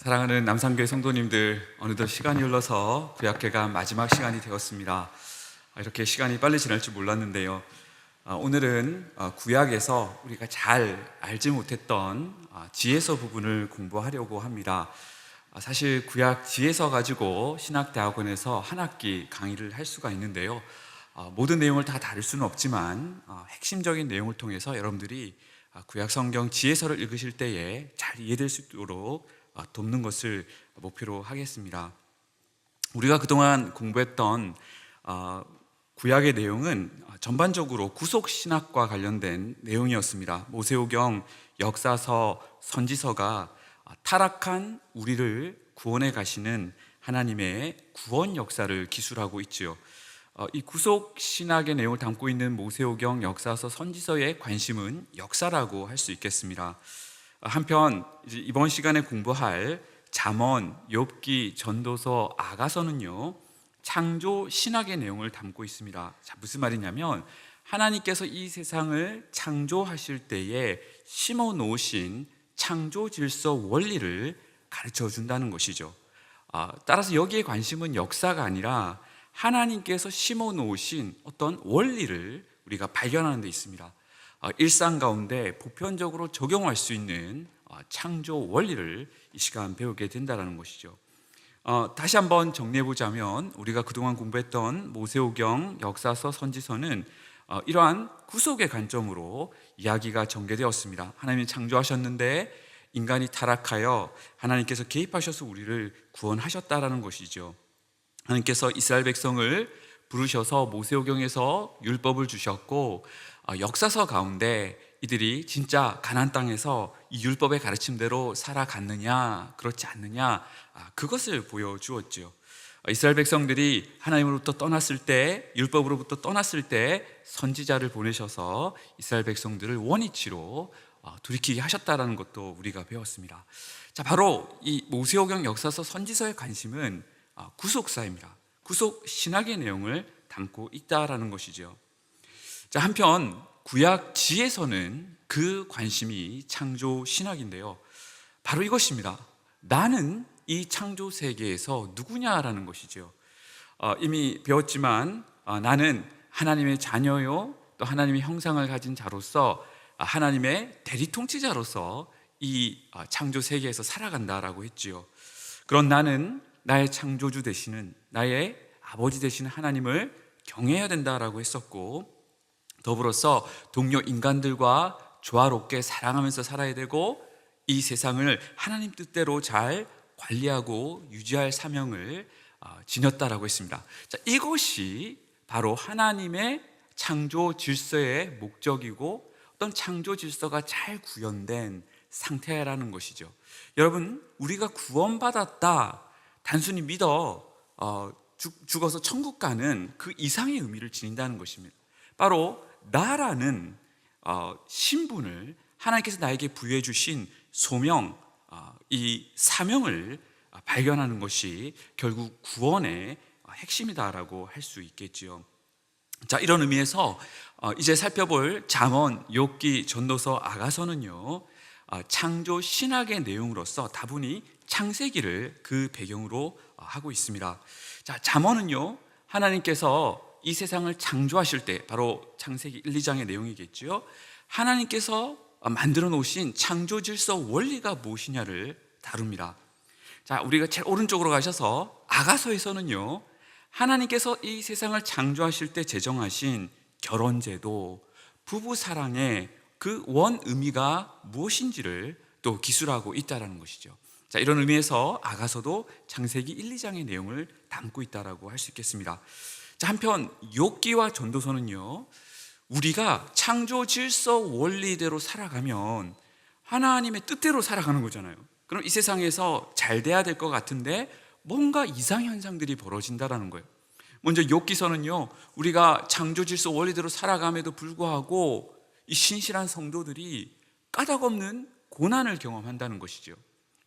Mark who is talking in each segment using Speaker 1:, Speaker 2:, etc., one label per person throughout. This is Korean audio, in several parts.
Speaker 1: 사랑하는 남산교회 성도님들, 어느덧 시간이 흘러서 구약개강 마지막 시간이 되었습니다. 이렇게 시간이 빨리 지날 줄 몰랐는데요. 오늘은 구약에서 우리가 잘 알지 못했던 지혜서 부분을 공부하려고 합니다. 사실 구약 지혜서 가지고 신학대학원에서 한 학기 강의를 할 수가 있는데요. 모든 내용을 다 다룰 수는 없지만 핵심적인 내용을 통해서 여러분들이 구약 성경 지혜서를 읽으실 때에 잘 이해될 수 있도록 돕는 것을 목표로 하겠습니다. 우리가 그동안 공부했던 구약의 내용은 전반적으로 구속신학과 관련된 내용이었습니다. 모세오경, 역사서, 선지서가 타락한 우리를 구원해 가시는 하나님의 구원 역사를 기술하고 있지요. 이 구속신학의 내용을 담고 있는 모세오경, 역사서, 선지서의 관심은 역사라고 할 수 있겠습니다. 한편 이번 시간에 공부할 잠언, 욥기, 전도서, 아가서는요 창조 신학의 내용을 담고 있습니다. 자, 무슨 말이냐면 하나님께서 이 세상을 창조하실 때에 심어 놓으신 창조 질서 원리를 가르쳐 준다는 것이죠. 따라서 여기에 관심은 역사가 아니라 하나님께서 심어 놓으신 어떤 원리를 우리가 발견하는 데 있습니다. 일상 가운데 보편적으로 적용할 수 있는 창조 원리를 이 시간 배우게 된다는 것이죠. 다시 한번 정리해 보자면 우리가 그동안 공부했던 모세오경, 역사서, 선지서는 이러한 구속의 관점으로 이야기가 전개되었습니다. 하나님이 창조하셨는데 인간이 타락하여 하나님께서 개입하셔서 우리를 구원하셨다라는 것이죠. 하나님께서 이스라엘 백성을 부르셔서 모세오경에서 율법을 주셨고 역사서 가운데 이들이 진짜 가나안 땅에서 이 율법의 가르침대로 살아갔느냐 그렇지 않느냐 그것을 보여주었죠. 이스라엘 백성들이 하나님으로부터 떠났을 때, 율법으로부터 떠났을 때 선지자를 보내셔서 이스라엘 백성들을 원위치로 돌이키게 하셨다는 것도 우리가 배웠습니다. 자, 바로 이 모세오경, 역사서, 선지서의 관심은 구속사입니다. 구속 신학의 내용을 담고 있다라는 것이죠. 자, 한편 구약 지혜서는 그 관심이 창조 신학인데요. 바로 이것입니다. 나는 이 창조 세계에서 누구냐라는 것이죠. 이미 배웠지만 나는 하나님의 자녀요, 또 하나님의 형상을 가진 자로서 하나님의 대리통치자로서 이 창조 세계에서 살아간다라고 했지요. 그런 나는 나의 창조주 되시는, 나의 아버지 되시는 하나님을 경외해야 된다라고 했었고, 더불어서 동료 인간들과 조화롭게 사랑하면서 살아야 되고 이 세상을 하나님 뜻대로 잘 관리하고 유지할 사명을 지녔다라고 했습니다. 자, 이것이 바로 하나님의 창조 질서의 목적이고 어떤 창조 질서가 잘 구현된 상태라는 것이죠. 여러분, 우리가 구원받았다 단순히 믿어 죽어서 천국 가는 그 이상의 의미를 지닌다는 것입니다. 바로 나라는 신분을 하나님께서 나에게 부여해 주신 소명, 이 사명을 발견하는 것이 결국 구원의 핵심이다라고 할 수 있겠지요. 자, 이런 의미에서 이제 살펴볼 잠언, 욥기, 전도서, 아가서는요 창조 신학의 내용으로서 다분히 창세기를 그 배경으로 하고 있습니다. 자, 잠언은요 하나님께서 이 세상을 창조하실 때, 바로 창세기 1, 2장의 내용이겠죠. 하나님께서 만들어 놓으신 창조 질서 원리가 무엇이냐를 다룹니다. 자, 우리가 제일 오른쪽으로 가셔서 아가서에서는요 하나님께서 이 세상을 창조하실 때 제정하신 결혼제도, 부부사랑의 그 원 의미가 무엇인지를 또 기술하고 있다는 것이죠. 자, 이런 의미에서 아가서도 창세기 1, 2장의 내용을 담고 있다고 할 수 있겠습니다. 자, 한편 욥기와 전도서는요 우리가 창조 질서 원리대로 살아가면 하나님의 뜻대로 살아가는 거잖아요. 그럼 이 세상에서 잘 돼야 될 것 같은데 뭔가 이상현상들이 벌어진다는 거예요. 먼저 욥기서는요 우리가 창조 질서 원리대로 살아감에도 불구하고 이 신실한 성도들이 까닭없는 고난을 경험한다는 것이죠.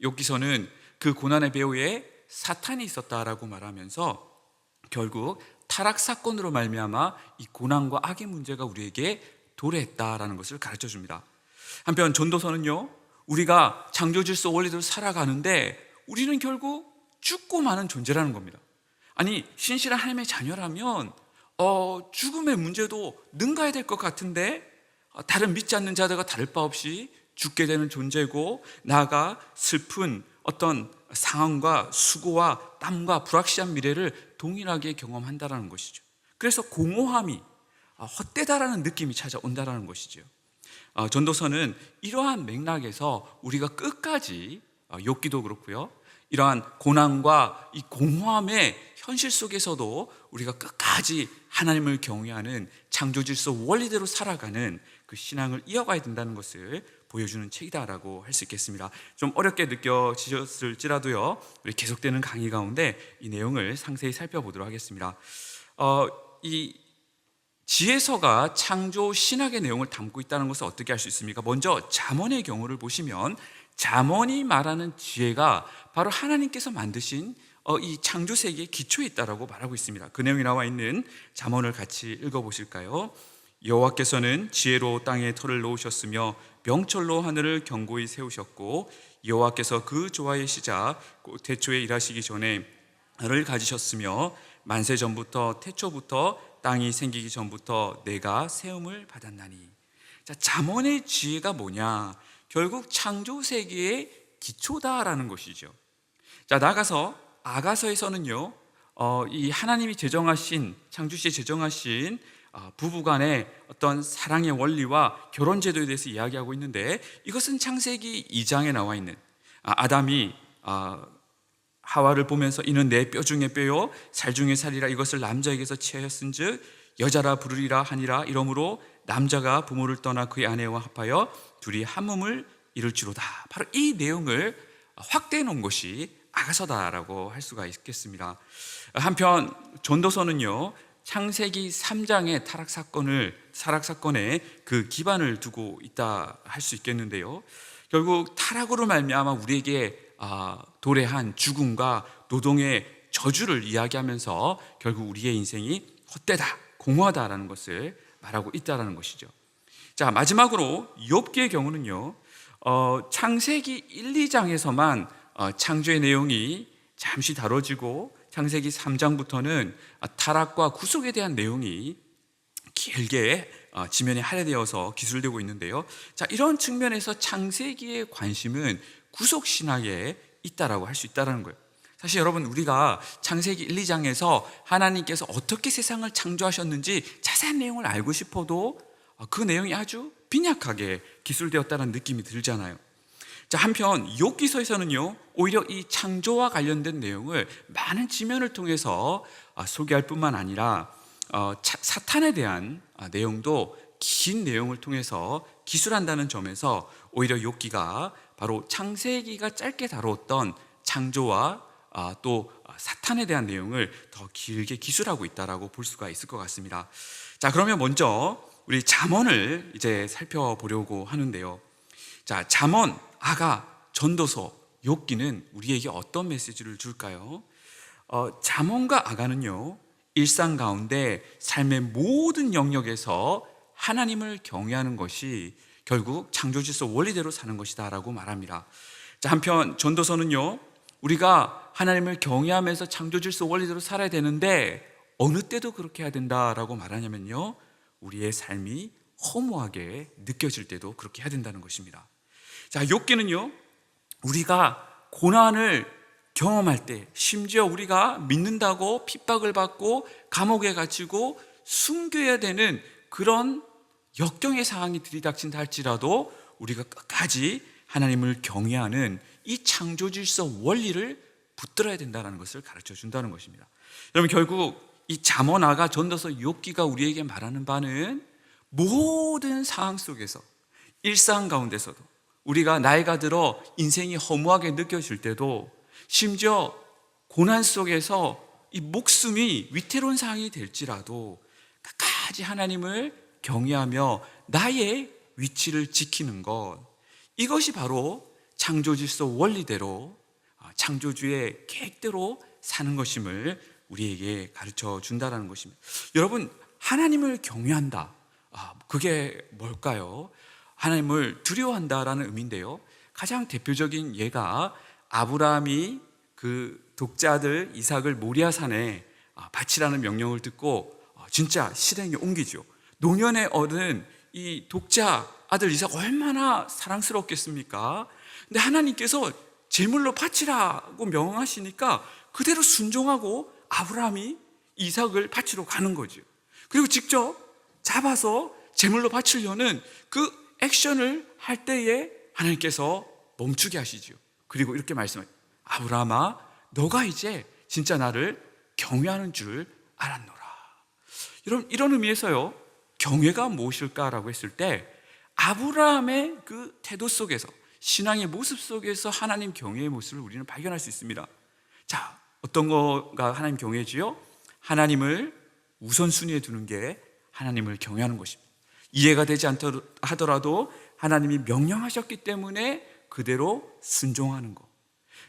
Speaker 1: 욥기서는 그 고난의 배후에 사탄이 있었다라고 말하면서 결국 타락 사건으로 말미암아 이 고난과 악의 문제가 우리에게 도래했다라는 것을 가르쳐 줍니다. 한편 전도서는요 우리가 창조 질서 원리대로 살아가는데 우리는 결국 죽고 마는 존재라는 겁니다. 아니, 신실한 하나님의 자녀라면 죽음의 문제도 능가해야 될 것 같은데 다른 믿지 않는 자들과 다를 바 없이 죽게 되는 존재고, 나아가 슬픈 어떤 상황과 수고와 땀과 불확실한 미래를 동일하게 경험한다는 것이죠. 그래서 공허함이, 헛되다라는 느낌이 찾아온다는 것이죠. 전도서는 이러한 맥락에서 우리가 끝까지, 욥기도 그렇고요, 이러한 고난과 이 공허함의 현실 속에서도 우리가 끝까지 하나님을 경외하는 창조질서 원리대로 살아가는 그 신앙을 이어가야 된다는 것을 보여주는 책이다라고 할 수 있겠습니다. 좀 어렵게 느껴지셨을지라도요, 우리 계속되는 강의 가운데 이 내용을 상세히 살펴보도록 하겠습니다. 이 지혜서가 창조 신학의 내용을 담고 있다는 것을 어떻게 알 수 있습니까? 먼저 잠언의 경우를 보시면 잠언이 말하는 지혜가 바로 하나님께서 만드신 이 창조 세계의 기초에 있다라고 말하고 있습니다. 그 내용이 나와 있는 잠언을 같이 읽어보실까요? 여호와께서는 지혜로 땅에 터를 놓으셨으며 명철로 하늘을 견고히 세우셨고, 여호와께서 그 조화의 시작 곧 태초에 일하시기 전에 를 가지셨으며 만세 전부터 태초부터 땅이 생기기 전부터 내가 세움을 받았나니. 자, 잠언의 지혜가 뭐냐? 결국 창조 세계의 기초다라는 것이죠. 자, 나아가서 아가서에서는요, 이 하나님이 제정하신, 창조시에 제정하신 부부간의 어떤 사랑의 원리와 결혼 제도에 대해서 이야기하고 있는데, 이것은 창세기 2장에 나와 있는 아담이 하와를 보면서 이는 내 뼈 중에 뼈요 살 중에 살이라, 이것을 남자에게서 취하였은즉 여자라 부르리라 하니라. 이러므로 남자가 부모를 떠나 그의 아내와 합하여 둘이 한 몸을 이룰지로다. 바로 이 내용을 확대해 놓은 것이 아가서다라고 할 수가 있겠습니다. 한편 전도서는요, 창세기 3장의 타락 사건에 그 기반을 두고 있다 할 수 있겠는데요, 결국 타락으로 말미암아 우리에게 도래한 죽음과 노동의 저주를 이야기하면서 결국 우리의 인생이 헛되다, 공허하다라는 것을 말하고 있다는 것이죠. 자, 마지막으로 욥기의 경우는요, 창세기 1, 2장에서만 창조의 내용이 잠시 다뤄지고, 창세기 3장부터는 타락과 구속에 대한 내용이 길게 지면에 할애되어서 기술되고 있는데요, 자, 이런 측면에서 창세기의 관심은 구속신학에 있다라고 할 수 있다는 거예요. 사실 여러분, 우리가 창세기 1, 2장에서 하나님께서 어떻게 세상을 창조하셨는지 자세한 내용을 알고 싶어도 그 내용이 아주 빈약하게 기술되었다는 느낌이 들잖아요. 자, 한편 욥기서에서는요, 오히려 이 창조와 관련된 내용을 많은 지면을 통해서 소개할 뿐만 아니라 사탄에 대한 내용도 긴 내용을 통해서 기술한다는 점에서 오히려 욥기가 바로 창세기가 짧게 다루었던 창조와 또 사탄에 대한 내용을 더 길게 기술하고 있다라고 볼 수가 있을 것 같습니다. 자, 그러면 먼저 우리 잠언을 이제 살펴보려고 하는데요, 자, 잠언, 아가, 전도서, 욥기는 우리에게 어떤 메시지를 줄까요? 잠언과 아가는요, 일상 가운데 삶의 모든 영역에서 하나님을 경외하는 것이 결국 창조질서 원리대로 사는 것이다 라고 말합니다. 자, 한편 전도서는요, 우리가 하나님을 경외하면서 창조질서 원리대로 살아야 되는데 어느 때도 그렇게 해야 된다라고 말하냐면요, 우리의 삶이 허무하게 느껴질 때도 그렇게 해야 된다는 것입니다. 자, 욥기는요, 우리가 고난을 경험할 때, 심지어 우리가 믿는다고 핍박을 받고 감옥에 갇히고 숨겨야 되는 그런 역경의 상황이 들이닥친다 할지라도 우리가 끝까지 하나님을 경외하는 이 창조질서 원리를 붙들어야 된다는 것을 가르쳐 준다는 것입니다. 여러분, 결국 이 잠언, 아가, 전도서, 욥기가 우리에게 말하는 바는 모든 상황 속에서, 일상 가운데서도, 우리가 나이가 들어 인생이 허무하게 느껴질 때도, 심지어 고난 속에서 이 목숨이 위태로운 상황이 될지라도 끝까지 하나님을 경외하며 나의 위치를 지키는 것, 이것이 바로 창조질서 원리대로, 창조주의 계획대로 사는 것임을 우리에게 가르쳐 준다는 것입니다. 여러분, 하나님을 경외한다, 그게 뭘까요? 하나님을 두려워한다라는 의미인데요, 가장 대표적인 예가 아브라함이 그 독자들 이삭을 모리아산에 바치라는 명령을 듣고 진짜 실행에 옮기죠. 노년에 얻은 이 독자 아들 이삭 얼마나 사랑스럽겠습니까? 근데 하나님께서 제물로 바치라고 명하시니까 그대로 순종하고 아브라함이 이삭을 바치러 가는 거죠. 그리고 직접 잡아서 제물로 바치려는 그 액션을 할 때에 하나님께서 멈추게 하시죠. 그리고 이렇게 말씀하세요. 아브라함아, 너가 이제 진짜 나를 경외하는 줄 알았노라. 이런 의미에서요, 경외가 무엇일까라고 했을 때 아브라함의 그 태도 속에서, 신앙의 모습 속에서 하나님 경외의 모습을 우리는 발견할 수 있습니다. 자, 어떤 거가 하나님 경외지요? 하나님을 우선순위에 두는 게 하나님을 경외하는 것입니다. 이해가 되지 않다 하더라도 하나님이 명령하셨기 때문에 그대로 순종하는 것.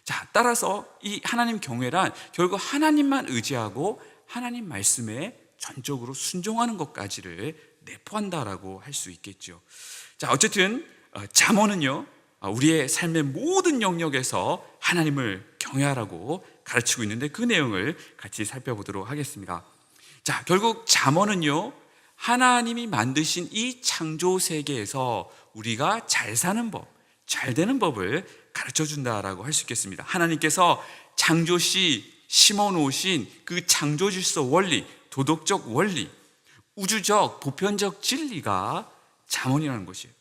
Speaker 1: 자, 따라서 이 하나님 경외란 결국 하나님만 의지하고 하나님 말씀에 전적으로 순종하는 것까지를 내포한다라고 할 수 있겠죠. 자, 어쨌든 잠언은요, 우리의 삶의 모든 영역에서 하나님을 경외하라고 가르치고 있는데 그 내용을 같이 살펴보도록 하겠습니다. 자, 결국 잠언은요, 하나님이 만드신 이 창조 세계에서 우리가 잘 사는 법, 잘 되는 법을 가르쳐 준다라고 할 수 있겠습니다. 하나님께서 창조 시 심어 놓으신 그 창조 질서 원리, 도덕적 원리, 우주적 보편적 진리가 잠언이라는 것이에요.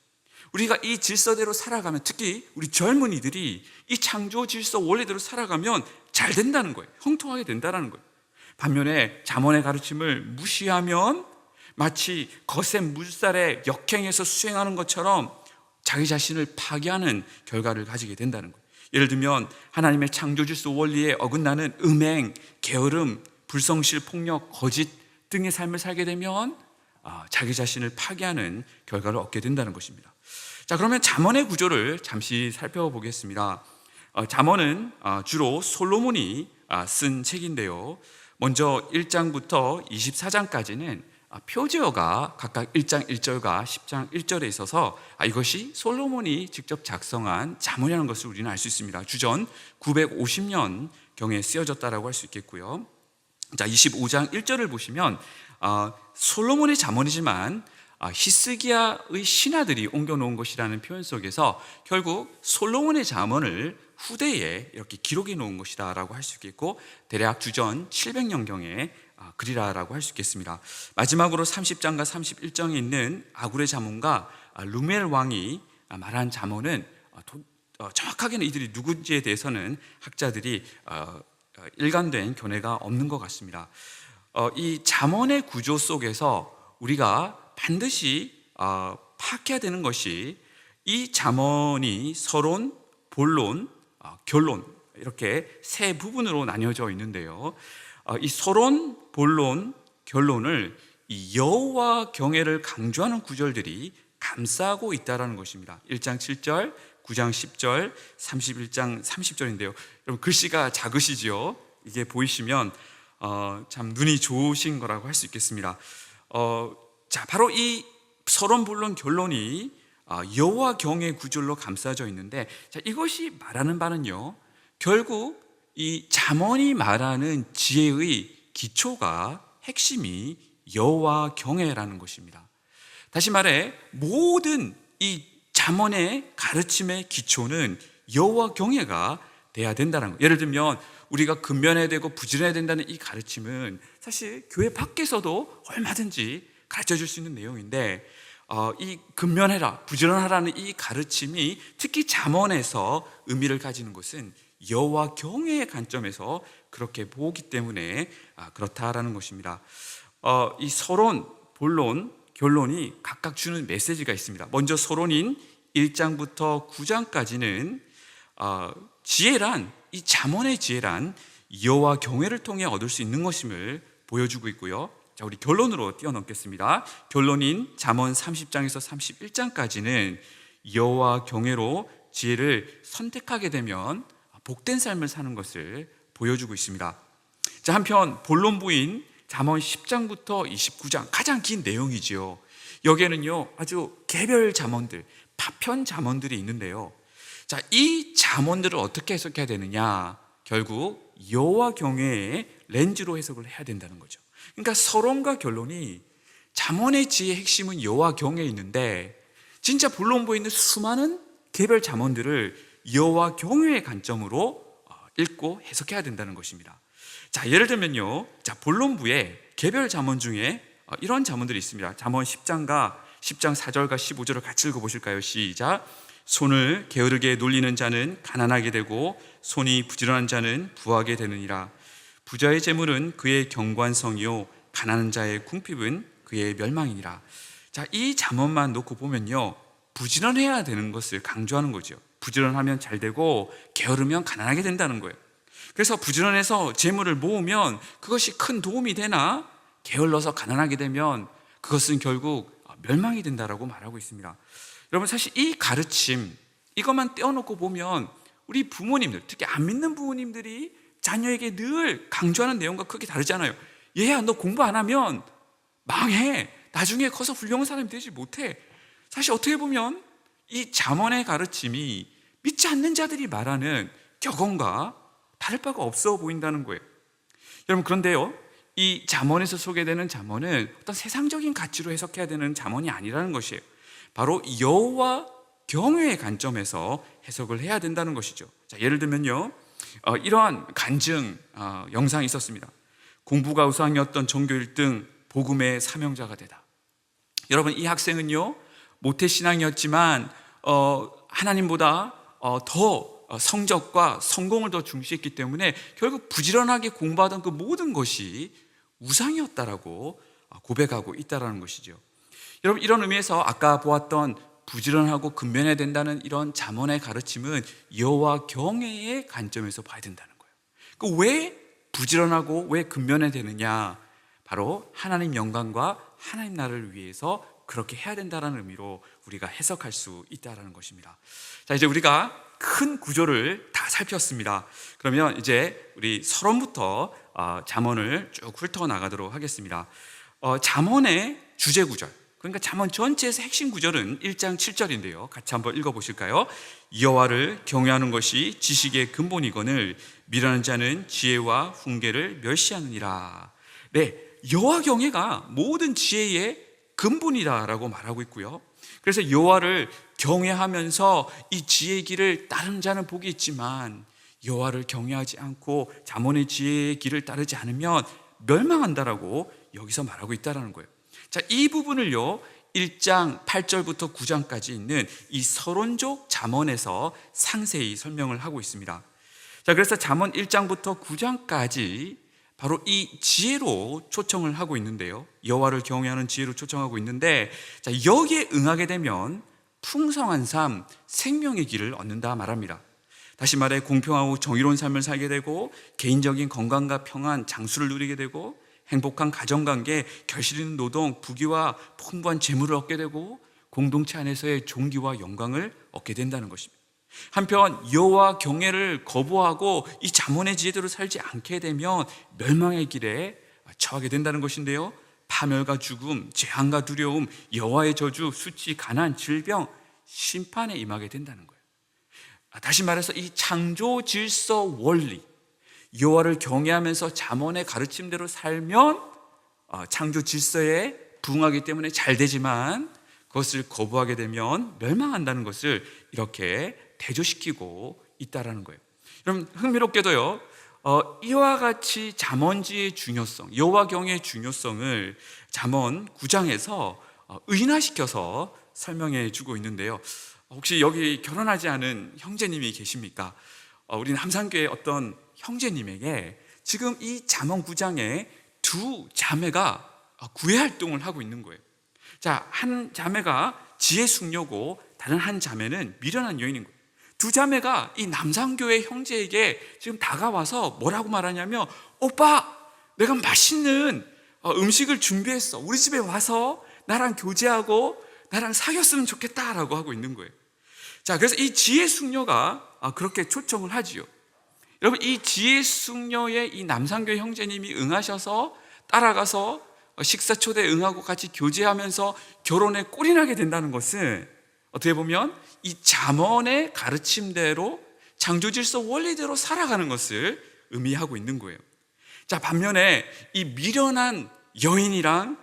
Speaker 1: 우리가 이 질서대로 살아가면, 특히 우리 젊은이들이 이 창조 질서 원리대로 살아가면 잘 된다는 거예요. 형통하게 된다는 거예요. 반면에 잠언의 가르침을 무시하면 마치 거센 물살에 역행해서 수행하는 것처럼 자기 자신을 파괴하는 결과를 가지게 된다는 거예요. 예를 들면 하나님의 창조 질서 원리에 어긋나는 음행, 게으름, 불성실, 폭력, 거짓 등의 삶을 살게 되면 자기 자신을 파괴하는 결과를 얻게 된다는 것입니다. 자, 그러면 잠언의 구조를 잠시 살펴보겠습니다. 잠언은 주로 솔로몬이 쓴 책인데요, 먼저 1장부터 24장까지는 표제어가 각각 1장 1절과 10장 1절에 있어서 이것이 솔로몬이 직접 작성한 잠언이라는 것을 우리는 알 수 있습니다. 주전 950년경에 쓰여졌다라고 할 수 있겠고요. 자, 25장 1절을 보시면 솔로몬의 잠언이지만 히스기야의 신하들이 옮겨놓은 것이라는 표현 속에서 결국 솔로몬의 잠언을 후대에 이렇게 기록해 놓은 것이다라고 할 수 있겠고, 대략 주전 700년경에 그리라라고 할 수 있겠습니다. 마지막으로 30장과 31장에 있는 아굴의 잠언과 루멜 왕이 말한 잠언은 정확하게는 이들이 누군지에 대해서는 학자들이 일관된 견해가 없는 것 같습니다. 이 잠언의 구조 속에서 우리가 반드시 파악해야 되는 것이, 이 잠언이 서론, 본론, 결론, 이렇게 세 부분으로 나뉘어져 있는데요, 이 서론, 본론, 결론을 이 여호와 경외를 강조하는 구절들이 감싸고 있다는 것입니다. 1장 7절, 9장 10절, 31장 30절인데요 여러분, 글씨가 작으시죠? 이게 보이시면 참 눈이 좋으신 거라고 할 수 있겠습니다. 자, 바로 이 서론, 본론, 결론이 여호와 경외 구절로 감싸져 있는데, 자, 이것이 말하는 바는요, 결국 이 잠언이 말하는 지혜의 기초가, 핵심이 여호와 경외라는 것입니다. 다시 말해 모든 이 잠언의 가르침의 기초는 여호와 경외가 돼야 된다는 거예요. 예를 들면 우리가 근면해야 되고 부지런해야 된다는 이 가르침은 사실 교회 밖에서도 얼마든지 가르쳐 줄 수 있는 내용인데, 이 근면해라, 부지런하라는 이 가르침이 특히 잠언에서 의미를 가지는 것은 여호와 경외의 관점에서 그렇게 보기 때문에 그렇다라는 것입니다. 이 서론, 본론, 결론이 각각 주는 메시지가 있습니다. 먼저 서론인 1장부터 9장까지는 지혜란, 이 잠언의 지혜란 여호와 경외를 통해 얻을 수 있는 것임을 보여주고 있고요. 자, 우리 결론으로 뛰어넘겠습니다. 결론인 잠언 30장에서 31장까지는 여호와 경외로 지혜를 선택하게 되면 복된 삶을 사는 것을 보여주고 있습니다. 자, 한편 본론부인 잠언 10장부터 29장, 가장 긴 내용이지요. 여기에는요 아주 개별 잠언들, 파편 잠언들이 있는데요, 자, 이 잠언들을 어떻게 해석해야 되느냐, 결국 여호와 경외의 렌즈로 해석을 해야 된다는 거죠. 그러니까 서론과 결론이 잠언의 지혜의 핵심은 여호와 경외에 있는데 진짜 본론부에 있는 수많은 개별 잠언들을 여호와 경외의 관점으로 읽고 해석해야 된다는 것입니다. 자, 예를 들면요, 자, 본론부에 개별 잠언 중에 이런 잠언들이 있습니다. 잠언 10장 4절과 15절을 같이 읽어보실까요? 시작. 손을 게으르게 놀리는 자는 가난하게 되고 손이 부지런한 자는 부하게 되느니라. 부자의 재물은 그의 경관성이요 가난한 자의 궁핍은 그의 멸망이니라. 자, 이 잠언만 놓고 보면요, 부지런해야 되는 것을 강조하는 거죠. 부지런하면 잘 되고 게으르면 가난하게 된다는 거예요. 그래서 부지런해서 재물을 모으면 그것이 큰 도움이 되나 게을러서 가난하게 되면 그것은 결국 멸망이 된다라고 말하고 있습니다. 여러분, 사실 이 가르침 이것만 떼어놓고 보면 우리 부모님들, 특히 안 믿는 부모님들이 자녀에게 늘 강조하는 내용과 크게 다르잖아요. 얘야, 너 공부 안 하면 망해. 나중에 커서 훌륭한 사람이 되지 못해. 사실 어떻게 보면 이 잠언의 가르침이 믿지 않는 자들이 말하는 격언과 다를 바가 없어 보인다는 거예요. 여러분, 그런데요, 이 잠언에서 소개되는 잠언은 어떤 세상적인 가치로 해석해야 되는 잠언이 아니라는 것이에요. 바로 여호와 경외의 관점에서 해석을 해야 된다는 것이죠. 자, 예를 들면요, 이러한 간증 영상이 있었습니다. 공부가 우상이었던 전교 1등 복음의 사명자가 되다. 여러분, 이 학생은요, 모태신앙이었지만 하나님보다 더 성적과 성공을 더 중시했기 때문에 결국 부지런하게 공부하던 그 모든 것이 우상이었다라고 고백하고 있다라는 것이죠. 여러분, 이런 의미에서 아까 보았던 부지런하고 근면해야 된다는 이런 잠언의 가르침은 여호와 경외의 관점에서 봐야 된다는 거예요. 왜 부지런하고 왜 근면해야 되느냐? 바로 하나님 영광과 하나님 나라를 위해서 그렇게 해야 된다는 의미로 우리가 해석할 수 있다는 것입니다. 자, 이제 우리가 큰 구조를 다 살폈습니다. 그러면 이제 우리 서론부터 잠언을 쭉 훑어 나가도록 하겠습니다. 잠언의 주제 구절, 그러니까 잠언 전체에서 핵심 구절은 1장 7절인데요. 같이 한번 읽어보실까요? 여호와를 경외하는 것이 지식의 근본이거늘 미련한 자는 지혜와 훈계를 멸시하느니라. 네, 여호와 경외가 모든 지혜의 근본이다라고 말하고 있고요. 그래서 여호와를 경외하면서 이 지혜의 길을 따르는 자는 복이 있지만 여호와를 경외하지 않고 잠언의 지혜의 길을 따르지 않으면 멸망한다라고 여기서 말하고 있다라는 거예요. 자, 이 부분을요, 1장 8절부터 9장까지 있는 이 서론적 잠언에서 상세히 설명을 하고 있습니다. 자, 그래서 잠언 1장부터 9장까지 바로 이 지혜로 초청을 하고 있는데요, 여호와를 경외하는 지혜로 초청하고 있는데, 자, 여기에 응하게 되면 풍성한 삶, 생명의 길을 얻는다 말합니다. 다시 말해 공평하고 정의로운 삶을 살게 되고 개인적인 건강과 평안, 장수를 누리게 되고 행복한 가정관계, 결실 있는 노동, 부귀와 풍부한 재물을 얻게 되고 공동체 안에서의 존귀와 영광을 얻게 된다는 것입니다. 한편 여호와 경외를 거부하고 이 잠언의 지혜대로 살지 않게 되면 멸망의 길에 처하게 된다는 것인데요, 파멸과 죽음, 재앙과 두려움, 여호와의 저주, 수치, 가난, 질병, 심판에 임하게 된다는 거예요. 다시 말해서 이 창조 질서 원리, 여호와를 경외하면서 잠언의 가르침대로 살면 창조 질서에 부응하기 때문에 잘 되지만 그것을 거부하게 되면 멸망한다는 것을 이렇게 대조시키고 있다라는 거예요. 여러분, 흥미롭게도요, 이와 같이 잠언지의 중요성, 여호와 경외의 중요성을 잠언 9장에서 의인화시켜서 설명해 주고 있는데요, 혹시 여기 결혼하지 않은 형제님이 계십니까? 우리는 함산교회 어떤 형제님에게 지금 이 잠언 9장에 두 자매가 구애 활동을 하고 있는 거예요. 자, 한 자매가 지혜 숙녀고 다른 한 자매는 미련한 여인인 거예요. 두 자매가 이 남산교회 형제에게 지금 다가와서 뭐라고 말하냐면, 오빠, 내가 맛있는 음식을 준비했어. 우리 집에 와서 나랑 교제하고 나랑 사귀었으면 좋겠다라고 하고 있는 거예요. 자, 그래서 이 지혜 숙녀가 그렇게 초청을 하지요. 여러분, 이 지혜 숙녀의 이 남산교회 형제님이 응하셔서 따라가서 식사 초대에 응하고 같이 교제하면서 결혼에 꼴이 나게 된다는 것은 어떻게 보면 이 잠언의 가르침대로 창조 질서 원리대로 살아가는 것을 의미하고 있는 거예요. 자, 반면에 이 미련한 여인이랑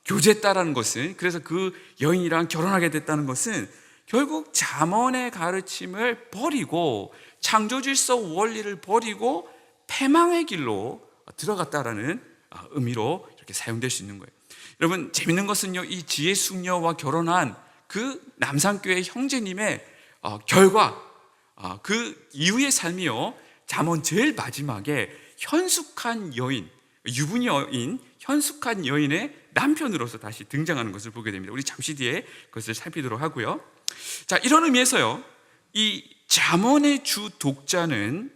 Speaker 1: 교제했다라는 것은, 그래서 그 여인이랑 결혼하게 됐다는 것은 결국 잠언의 가르침을 버리고 창조 질서 원리를 버리고 패망의 길로 들어갔다라는 의미로 이렇게 사용될 수 있는 거예요. 여러분, 재밌는 것은요, 이 지혜 숙녀와 결혼한 그 남산교회 형제님의 결과, 그 이후의 삶이요, 잠언 제일 마지막에 현숙한 여인, 유부녀인 현숙한 여인의 남편으로서 다시 등장하는 것을 보게 됩니다. 우리 잠시 뒤에 그것을 살피도록 하고요. 자, 이런 의미에서요, 이 잠언의 주 독자는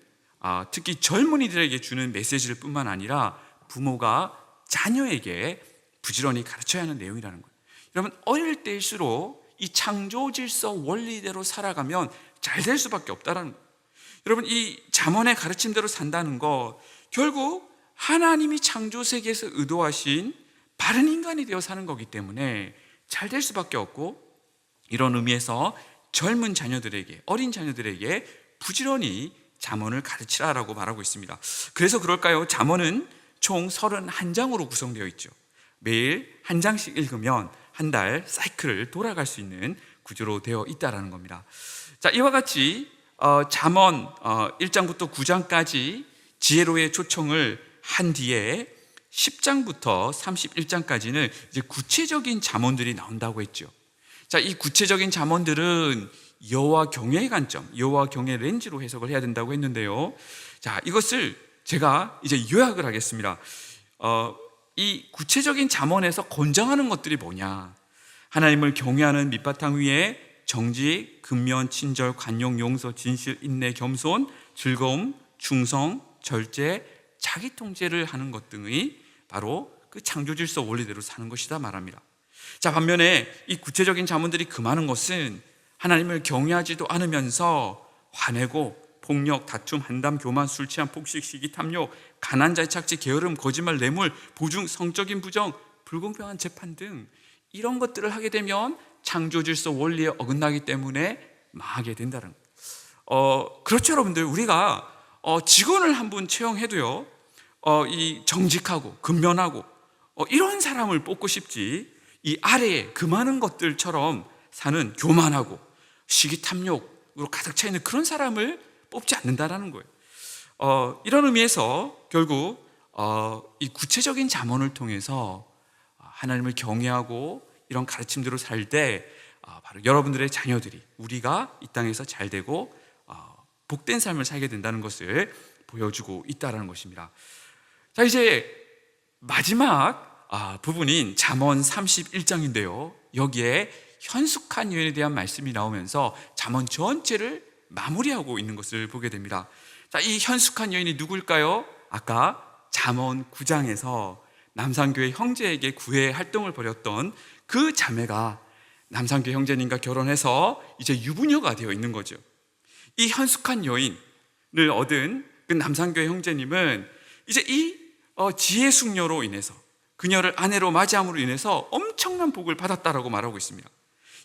Speaker 1: 특히 젊은이들에게 주는 메시지를 뿐만 아니라 부모가 자녀에게 부지런히 가르쳐야 하는 내용이라는 거예요. 여러분, 어릴 때일수록 이 창조 질서 원리대로 살아가면 잘 될 수밖에 없다라는 거예요. 여러분, 이 잠언의 가르침대로 산다는 거, 결국 하나님이 창조 세계에서 의도하신 바른 인간이 되어 사는 거기 때문에 잘 될 수밖에 없고, 이런 의미에서 젊은 자녀들에게, 어린 자녀들에게 부지런히 잠언을 가르치라라고 말하고 있습니다. 그래서 그럴까요? 잠언은 총 31장으로 구성되어 있죠. 매일 한 장씩 읽으면 한 달 사이클을 돌아갈 수 있는 구조로 되어 있다라는 겁니다. 자, 이와 같이 잠언 1장부터 9장까지 지혜로의 초청을 한 뒤에 10장부터 31장까지는 이제 구체적인 잠언들이 나온다고 했죠. 자, 이 구체적인 잠언들은 여호와 경외의 관점, 여호와 경외 렌즈로 해석을 해야 된다고 했는데요. 자, 이것을 제가 이제 요약을 하겠습니다. 이 구체적인 잠언에서 권장하는 것들이 뭐냐? 하나님을 경외하는 밑바탕 위에 정직, 근면, 친절, 관용, 용서, 진실, 인내, 겸손, 즐거움, 충성, 절제, 자기 통제를 하는 것 등의 바로 그 창조 질서 원리대로 사는 것이다 말합니다. 자, 반면에 이 구체적인 잠언들이 금하는 것은 하나님을 경외하지도 않으면서 화내고 폭력, 다툼, 한담, 교만, 술 취함, 폭식, 시기, 탐욕, 가난, 자의 착취, 게으름, 거짓말, 뇌물, 보증, 성적인 부정, 불공평한 재판 등 이런 것들을 하게 되면 창조 질서 원리에 어긋나기 때문에 망하게 된다는 거예요. 그렇죠, 여러분들. 우리가 직원을 한 분 채용해도요, 이 정직하고 근면하고 이런 사람을 뽑고 싶지, 이 아래에 그 많은 것들처럼 사는 교만하고 시기 탐욕으로 가득 차 있는 그런 사람을 뽑지 않는다라는 거예요. 이런 의미에서 결국 이 구체적인 잠언을 통해서 하나님을 경외하고 이런 가르침대로 살 때 바로 여러분들의 자녀들이, 우리가 이 땅에서 잘 되고 복된 삶을 살게 된다는 것을 보여주고 있다는 것입니다. 자, 이제 마지막 부분인 잠언 31장인데요, 여기에 현숙한 여인에 대한 말씀이 나오면서 잠언 전체를 마무리하고 있는 것을 보게 됩니다. 자, 이 현숙한 여인이 누구일까요? 아까 잠언 9장에서 남산교회 형제에게 구애 활동을 벌였던 그 자매가 남산교회 형제님과 결혼해서 이제 유부녀가 되어 있는 거죠. 이 현숙한 여인을 얻은 그 남산교회 형제님은 이제 이 지혜 숙녀로 인해서, 그녀를 아내로 맞이함으로 인해서 엄청난 복을 받았다라고 말하고 있습니다.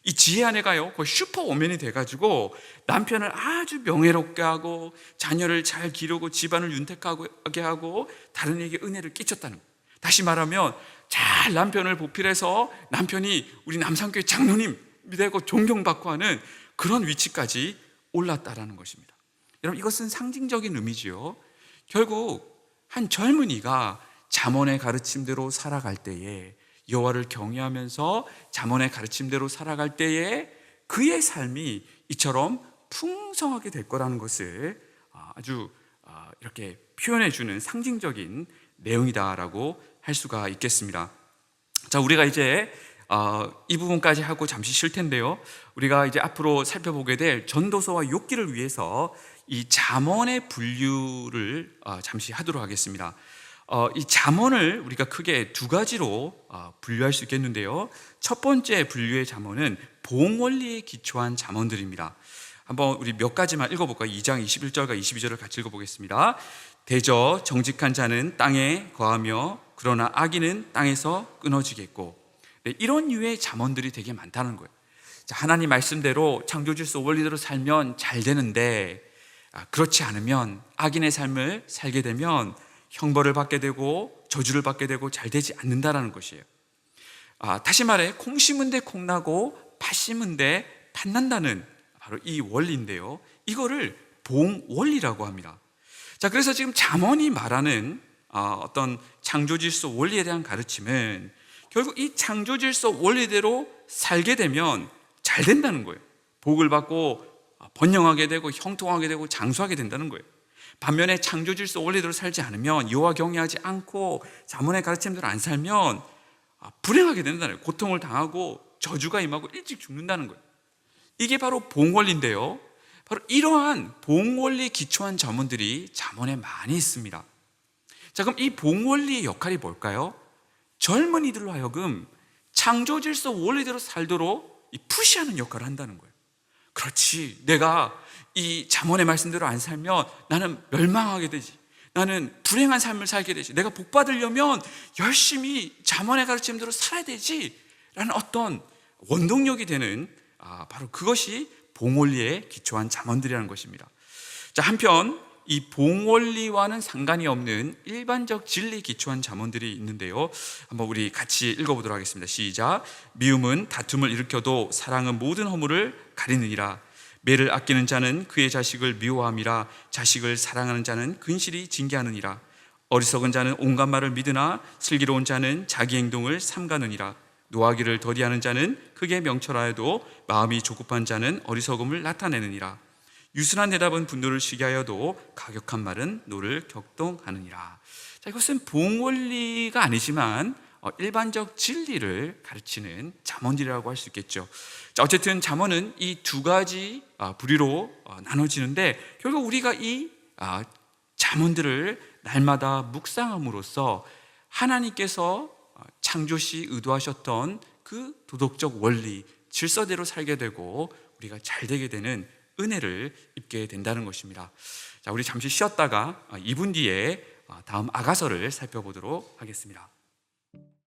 Speaker 1: 이 지혜 아내가요, 거의 슈퍼워맨이 돼가지고 남편을 아주 명예롭게 하고 자녀를 잘 기르고 집안을 윤택하게 하고 다른 이에게 은혜를 끼쳤다는 거예요. 다시 말하면 잘 남편을 보필해서 남편이 우리 남산교회 장로님이 되고 존경받고 하는 그런 위치까지 올랐다라는 것입니다. 여러분, 이것은 상징적인 의미지요. 결국 한 젊은이가 잠언의 가르침대로 살아갈 때에, 여호와를 경외하면서 잠언의 가르침대로 살아갈 때에 그의 삶이 이처럼 풍성하게 될 거라는 것을 아주 이렇게 표현해 주는 상징적인 내용이다라고 할 수가 있겠습니다. 자, 우리가 이제 이 부분까지 하고 잠시 쉴 텐데요, 우리가 이제 앞으로 살펴보게 될 전도서와 욥기를 위해서 이 잠언의 분류를 잠시 하도록 하겠습니다. 이 잠언을 우리가 크게 두 가지로 분류할 수 있겠는데요, 첫 번째 분류의 잠언은 봉원리에 기초한 잠언들입니다. 한번 우리 몇 가지만 읽어볼까요? 2장 21절과 22절을 같이 읽어보겠습니다. 대저 정직한 자는 땅에 거하며 그러나 악인은 땅에서 끊어지겠고. 네, 이런 류의 잠언들이 되게 많다는 거예요. 자, 하나님 말씀대로 창조질서 원리대로 살면 잘 되는데, 그렇지 않으면 악인의 삶을 살게 되면 형벌을 받게 되고 저주를 받게 되고 잘 되지 않는다라는 것이에요. 다시 말해 콩 심은 데 콩 나고 팥 심은 데 팥 난다는 바로 이 원리인데요, 이거를 봉원리라고 합니다. 자, 그래서 지금 잠언이 말하는 어떤 창조질서 원리에 대한 가르침은 결국 이 창조질서 원리대로 살게 되면 잘 된다는 거예요. 복을 받고 번영하게 되고 형통하게 되고 장수하게 된다는 거예요. 반면에 창조질서 원리대로 살지 않으면, 여호와 경외하지 않고 잠언의 가르침대로 안 살면 불행하게 된다는 거예요. 고통을 당하고 저주가 임하고 일찍 죽는다는 거예요. 이게 바로 봉원리인데요, 바로 이러한 봉원리에 기초한 잠언들이 잠언에 많이 있습니다. 자, 그럼 이 봉원리의 역할이 뭘까요? 젊은이들로 하여금 창조질서 원리대로 살도록 푸시하는 역할을 한다는 거예요. 그렇지, 내가 이 잠언의 말씀대로 안 살면 나는 멸망하게 되지, 나는 불행한 삶을 살게 되지, 내가 복 받으려면 열심히 잠언의 가르침대로 살아야 되지 라는 어떤 원동력이 되는, 바로 그것이 봉원리에 기초한 잠언들이라는 것입니다. 자, 한편 이 봉원리와는 상관이 없는 일반적 진리에 기초한 잠언들이 있는데요, 한번 우리 같이 읽어보도록 하겠습니다. 시작. 미움은 다툼을 일으켜도 사랑은 모든 허물을 가리느니라. 매를 아끼는 자는 그의 자식을 미워함이라. 자식을 사랑하는 자는 근실이 징계하느니라. 어리석은 자는 온갖 말을 믿으나 슬기로운 자는 자기 행동을 삼가느니라. 노하기를 더디하는 자는 크게 명철하여도 마음이 조급한 자는 어리석음을 나타내느니라. 유순한 대답은 분노를 쉬게 하여도 가격한 말은 노를 격동하느니라. 자, 이것은 봉원리가 아니지만 일반적 진리를 가르치는 잠언들이라고 할 수 있겠죠. 자, 어쨌든 잠언은 이 두 가지 부류로 나눠지는데, 결국 우리가 이 잠언들을 날마다 묵상함으로써 하나님께서 창조시 의도하셨던 그 도덕적 원리, 질서대로 살게 되고 우리가 잘 되게 되는 은혜를 입게 된다는 것입니다. 자, 우리 잠시 쉬었다가 2분 뒤에 다음 아가서를 살펴보도록 하겠습니다.